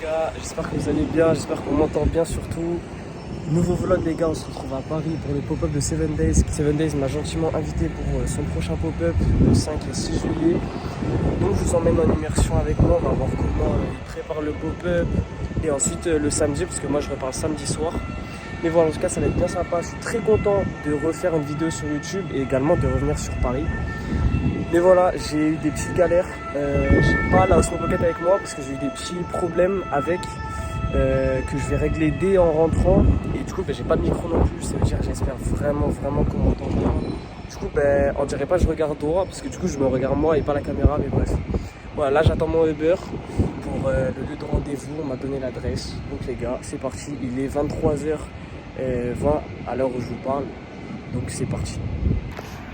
gars, j'espère que vous allez bien, j'espère qu'on m'entend bien surtout. Nouveau vlog les gars, on se retrouve à Paris pour le pop-up de 7 Days. 7 Days m'a gentiment invité pour son prochain pop-up le 5 et 6 juillet. Donc je vous emmène en immersion avec moi, on va voir comment il prépare le pop-up. Et ensuite le samedi, parce que moi je repars samedi soir. Mais voilà, en tout cas ça va être bien sympa, je suis très content de refaire une vidéo sur YouTube et également de revenir sur Paris. Mais voilà, j'ai eu des petites galères, j'ai pas la Osmo Pocket avec moi parce que j'ai eu des petits problèmes avec que je vais régler dès en rentrant. Et du coup j'ai pas de micro non plus, ça veut dire j'espère vraiment qu'on m'entend bien. Du coup on dirait pas que je regarde droit parce que du coup je me regarde moi et pas la caméra, mais bref. Voilà, là j'attends mon Uber pour le lieu de rendez-vous, on m'a donné l'adresse. Donc les gars, c'est parti, il est 23h20 à l'heure où je vous parle, donc c'est parti.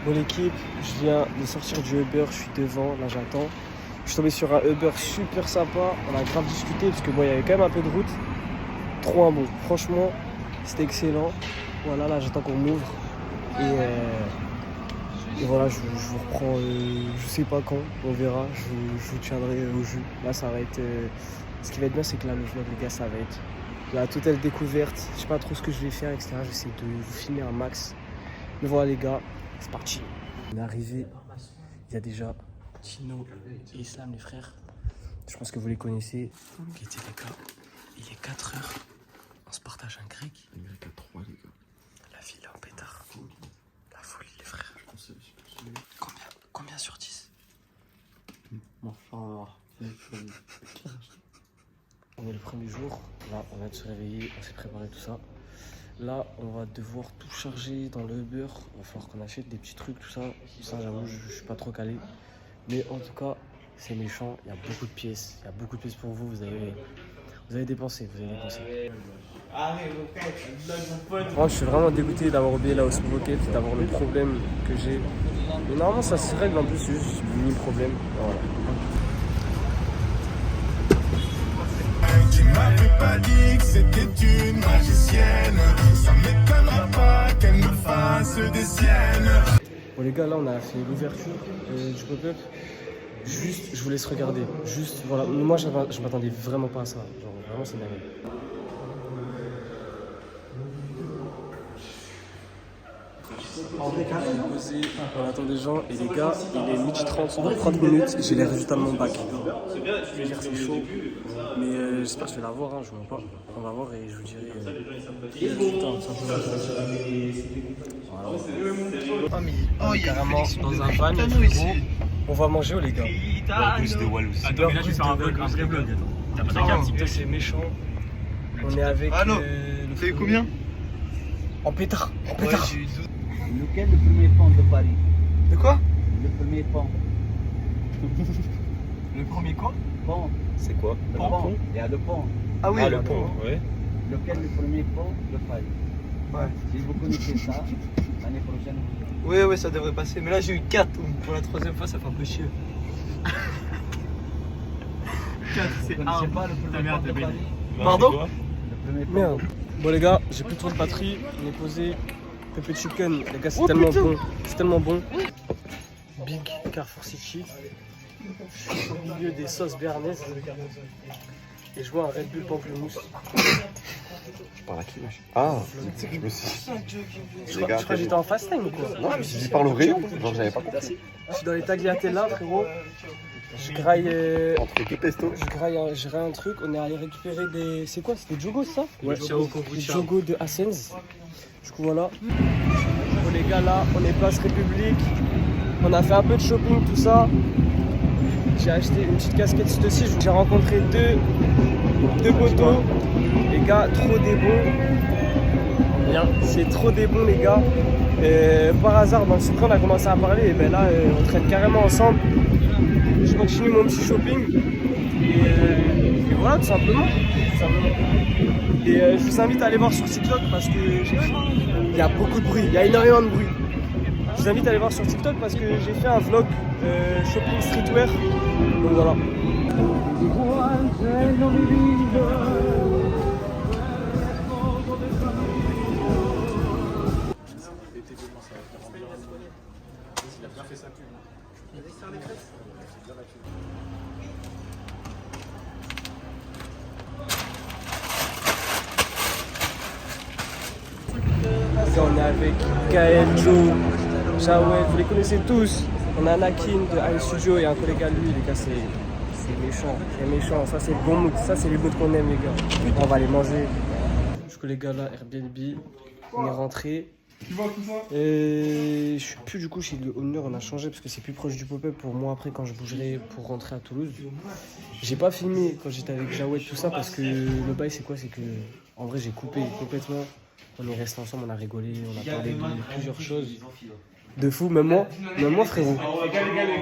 Bon l'équipe, je viens de sortir du Uber, je suis devant, là j'attends. Je suis tombé sur un Uber super sympa, on a grave discuté parce que bon il y avait quand même un peu de route. Trop un bon, franchement c'était excellent. Voilà, là j'attends qu'on m'ouvre et voilà je vous reprends, je sais pas quand, on verra, je vous tiendrai au jus. Là ça va être, ce qui va être bien c'est que là le vlog les gars ça va être la totale découverte. Je sais pas trop ce que je vais faire etc, j'essaie de vous filmer un max. Mais voilà les gars, c'est parti. On est arrivé, il y a déjà Tino et Islam les frères. Je pense que vous les connaissez. Qui étaient les gars. Il est 4h. On se partage un grec. Un grec à 3 les gars. La ville est en pétard. La folie les frères. Combien sur 10? Enfin, on est le premier jour. Là on vient de se réveiller, on s'est préparé tout ça. Là, on va devoir tout charger dans le Uber. Il va falloir qu'on achète des petits trucs, tout ça. Ça, j'avoue, je suis pas trop calé. Mais en tout cas, c'est méchant. Il y a beaucoup de pièces. Il y a beaucoup de pièces pour vous. Vous avez dépensé. Moi, je suis vraiment dégoûté d'avoir oublié la Osmo Pocket, d'avoir le problème que j'ai. Mais normalement, ça se règle en plus. C'est juste un mini problème. Voilà. Tu m'avais pas dit que c'était une magicienne. Ça m'étonnera pas qu'elle me fasse des siennes. Bon les gars, là on a fait l'ouverture du pop-up. Juste, je vous laisse regarder. Juste, voilà. Moi je m'attendais vraiment pas à ça. Genre vraiment c'est dingue. On attend des gens et les gars, il est 12h30, dans 30 minutes, j'ai les résultats de mon bac. Je veux dire c'est chaud, mais j'espère que je vais l'avoir, hein, je ne mens pas. On va voir et je vous dirai les résultats. Voilà. Carrément dans un van, on va manger les gars. Attends, mais là tu fais un vrai vlog. T'as pas ta carte, c'est méchant. On est avec... Ah non, t'as eu combien? En pétard. Lequel le premier pont de Paris? De quoi? Le premier pont. Le premier quoi? Pont. c'est quoi? Le pont. Il y a le pont. Ah oui, Ah, le pont, ouais. Lequel le premier pont de Paris? Ouais. Si vous connaissez ça, l'année prochaine vous verrez. Ouais, ça devrait passer. Mais là, j'ai eu 4. Pour la troisième fois, ça fait un peu chier. 4, Vous c'est connaissez 1. pas le premier merde, pont de t'es Paris? Pardon? Le premier pont. Merde. Bon les gars, j'ai plus trop de batterie. On est posé. Pepper Chicken, les gars, c'est tellement bon. C'est tellement bon. Big Carrefour City. Je suis au milieu des sauces béarnaises. Et je vois un Red Bull pamplemousse. Je parle à qui, wesh? Ah, je me suis Je crois que j'étais en fast time ou quoi? Non, je me suis dit, parle au rayon. Genre, j'avais pas compris. Je suis dans les tagliatella, frérot. Je graille. Entre deux pestos. Je graille un truc. On est allé récupérer des. C'est quoi? C'était Jogo, ça? Ouais, Les Jogo de Assens. Du coup, voilà. Bon, les gars, là, on est place République. On a fait un peu de shopping, tout ça. J'ai acheté une petite casquette ci. J'ai rencontré deux potos. Les gars, trop des bons. Bien, c'est trop des bons, les gars. Par hasard, dans le secret, on a commencé à parler. Et ben là, on traîne carrément ensemble. Je continue mon petit shopping. Et voilà, tout simplement. Et je vous invite à aller voir sur TikTok parce que il y a beaucoup de bruit, il y a énormément de bruit. Je vous invite à aller voir sur TikTok parce que j'ai fait un vlog shopping streetwear. Donc voilà. Les gars, on est avec Kael, Joe, Jawed, vous les connaissez tous. On a Anakin de High Studio et un collègue à lui, les gars, c'est méchant, c'est méchant. Ça, c'est le bon mood, ça, c'est les moods qu'on aime, les gars. On va les manger. Du coup, les gars, là, Airbnb, on est rentré. Tu vois tout ça? Et je suis plus du coup chez le owner, on a changé parce que c'est plus proche du pop-up pour moi après quand je bougerai pour rentrer à Toulouse. J'ai pas filmé quand j'étais avec Jawed tout ça parce que le bail c'est quoi? C'est que en vrai j'ai coupé complètement. On est resté ensemble, on a rigolé, on a parlé de plusieurs choses. De fou, même moi frérot.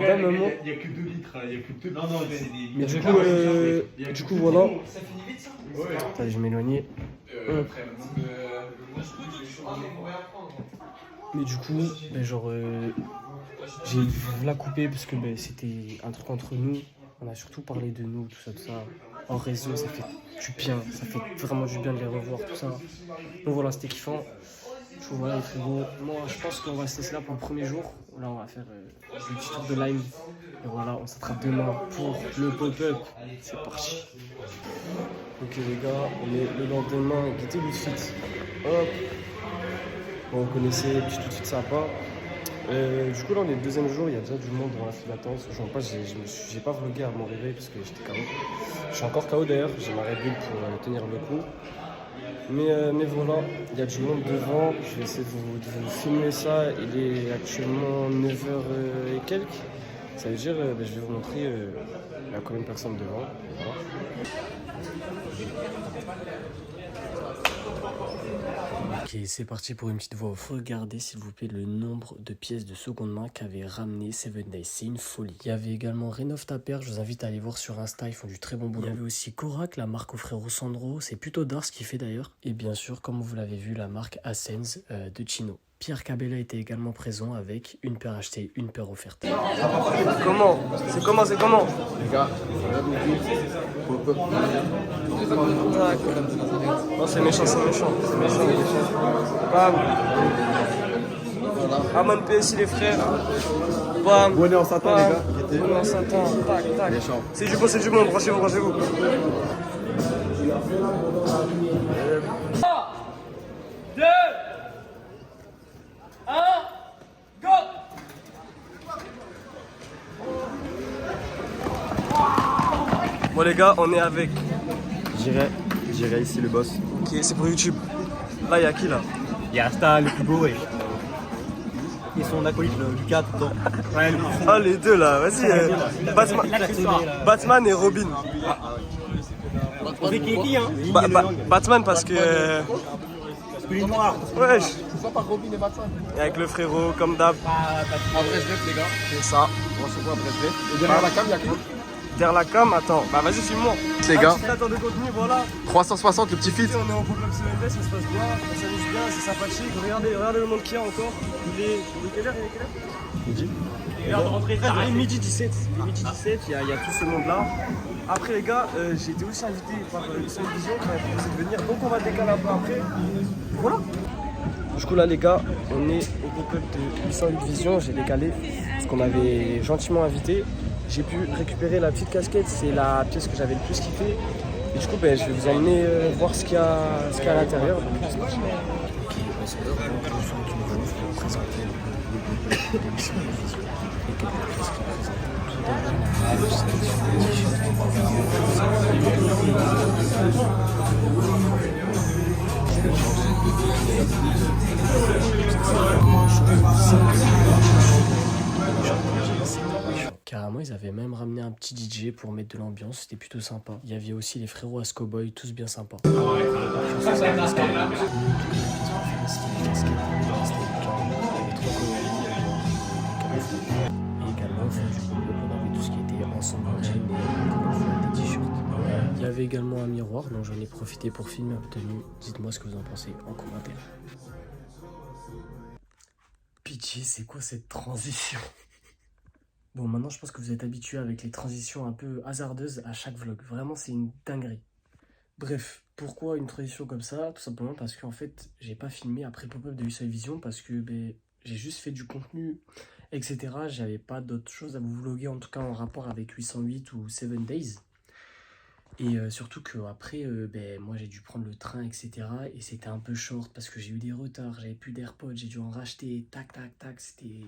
Même moi. Il y a que 2 litres, il y a que 2 litres. Non, Mais du coup voilà. Attends, je vais m'éloigner. Mais du coup, ben genre, j'ai la coupé parce que ben, c'était un truc entre nous. On a surtout parlé de nous, tout ça. En réseau, ça fait du bien. Ça fait vraiment du bien de les revoir, tout ça. Donc voilà, c'était kiffant. Je trouve voilà, les frérots. Moi, je pense qu'on va se laisser là pour le premier jour. Là, on va faire le petit tour de Lime. Et voilà, on s'attrape demain pour le pop-up. C'est parti. Ok les gars, on est le lendemain, guettez le fit. Hop. Bon, vous connaissez, petit tout de suite sympa. Du coup là on est le deuxième jour, il y a déjà du monde dans la file d'attente. Je vois pas, j'ai pas vlogué à mon réveil parce que j'étais KO. Je suis encore KO d'ailleurs, j'ai ma Red Bull pour tenir le coup. Mais voilà, il y a du monde devant, je vais essayer de vous filmer ça. Il est actuellement 9h et quelques. Ça veut dire, je vais vous montrer, il y a combien de personnes devant. Voilà. Ok, c'est parti pour une petite voix. Regardez s'il vous plaît le nombre de pièces de seconde main qu'avait ramené 7 Days. C'est une folie. Il y avait également Rénov ta paire. Je vous invite à aller voir sur Insta. Ils font du très bon boulot. Il y avait aussi Korak, la marque au frérot Sandro. C'est plutôt Dars qui fait d'ailleurs. Et bien sûr, comme vous l'avez vu, la marque Ascens de Chino. Pierre Cabella était également présent avec une paire achetée, une paire offerte. Comment? C'est comment? Les gars, non, c'est méchant. Bam. Ramon PSI les frères. Bam. Bonnet en satin les gars. Bonnet en satin. Tac. C'est du bon, branchez-vous. Bon les gars, on est avec. J'irai ici le boss. Ok, c'est pour YouTube. Là, il y a qui là? Il y a Asta, le plus beau, et son acolyte, le Lucas, tout le temps. Ouais, Ah, les deux là, vas-y. Batman et Robin. on fait qui, hein? Batman parce que. Parce que les noirs. Wesh. C'est pas par Robin et Batman. Et avec le frérot, comme d'hab. En vrai, je les gars. C'est ça. On se voit après. Et derrière la cam, il y a qui? Derrière la cam, attends. Bah, vas-y, filme-moi. Les gars. Créateur de contenu, voilà. 360, le petit fit. On est en pop-up CNS, ça se passe bien, on s'amuse bien, c'est sympathique. Regardez le monde qu'il y a encore. Il est quelle heure? Midi. Il est midi 17. Il y a tout ce monde-là. Après, les gars, j'ai été aussi invité par Usain Vision qui m'a proposé de venir. Donc, on va décaler un peu après. Voilà. Du coup, là, les gars, on est au pop-up de 808 Vision. J'ai décalé parce qu'on m'avait gentiment invité. J'ai pu récupérer la petite casquette, c'est la pièce que j'avais le plus kiffé. Et du coup, je vais vous emmener voir ce qu'il y a à l'intérieur. Ok, c'est l'heure de l'introduction qui nous va vous présenter le pop-up de 808 Vision et quelques pièces qui présentent. Tout d'abord, la sélection des t-shirts. Carrément, ils avaient même ramené un petit DJ pour mettre de l'ambiance, c'était plutôt sympa. Il y avait aussi les frérots Ascoboy, tous bien sympas. Et également, au fond du pop-up, on avait tout ce qui était ensemble en jean et encore une fois des t-shirts. Il y avait également un miroir, donc j'en ai profité pour filmer ma tenue. Dites-moi ce que vous en pensez en commentaire. Pitié, c'est quoi cette transition? Bon, maintenant, je pense que vous êtes habitués avec les transitions un peu hasardeuses à chaque vlog. Vraiment, c'est une dinguerie. Bref, pourquoi une transition comme ça? Tout simplement parce qu'en fait, j'ai pas filmé après le pop-up de 808 Vision parce que j'ai juste fait du contenu, etc. J'avais pas d'autre chose à vous vloguer, en tout cas en rapport avec 808 ou 7 Days. Et surtout qu'après, moi j'ai dû prendre le train, etc. Et c'était un peu short parce que j'ai eu des retards, j'avais plus d'AirPods, j'ai dû en racheter, tac, tac, tac. C'était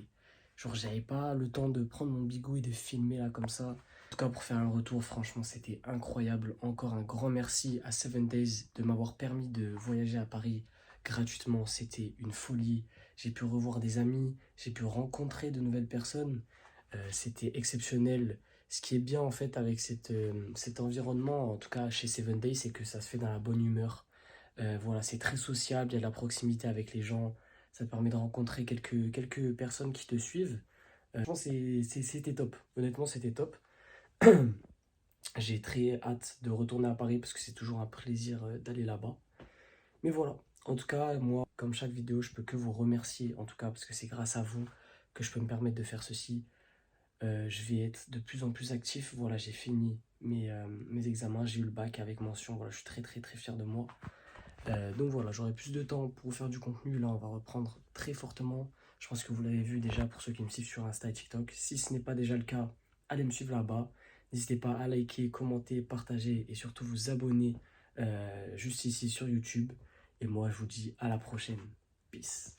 genre, j'avais pas le temps de prendre mon bigot et de filmer là comme ça. En tout cas, pour faire un retour, franchement, c'était incroyable. Encore un grand merci à 7 Days de m'avoir permis de voyager à Paris gratuitement. C'était une folie. J'ai pu revoir des amis, j'ai pu rencontrer de nouvelles personnes. C'était exceptionnel. Ce qui est bien en fait avec cet environnement, en tout cas chez 7 Days, c'est que ça se fait dans la bonne humeur. Voilà, c'est très sociable, il y a de la proximité avec les gens. Ça te permet de rencontrer quelques personnes qui te suivent. Franchement, c'était top. Honnêtement, c'était top. J'ai très hâte de retourner à Paris parce que c'est toujours un plaisir d'aller là-bas. Mais voilà, en tout cas, moi, comme chaque vidéo, je peux que vous remercier, en tout cas, parce que c'est grâce à vous que je peux me permettre de faire ceci. Je vais être de plus en plus actif. Voilà, j'ai fini mes examens, j'ai eu le bac avec mention. Voilà, je suis très très très fier de moi. Donc voilà, j'aurai plus de temps pour vous faire du contenu. Là, on va reprendre très fortement. Je pense que vous l'avez vu déjà pour ceux qui me suivent sur Insta et TikTok. Si ce n'est pas déjà le cas, allez me suivre là-bas. N'hésitez pas à liker, commenter, partager et surtout vous abonner juste ici sur YouTube. Et moi, je vous dis à la prochaine. Peace.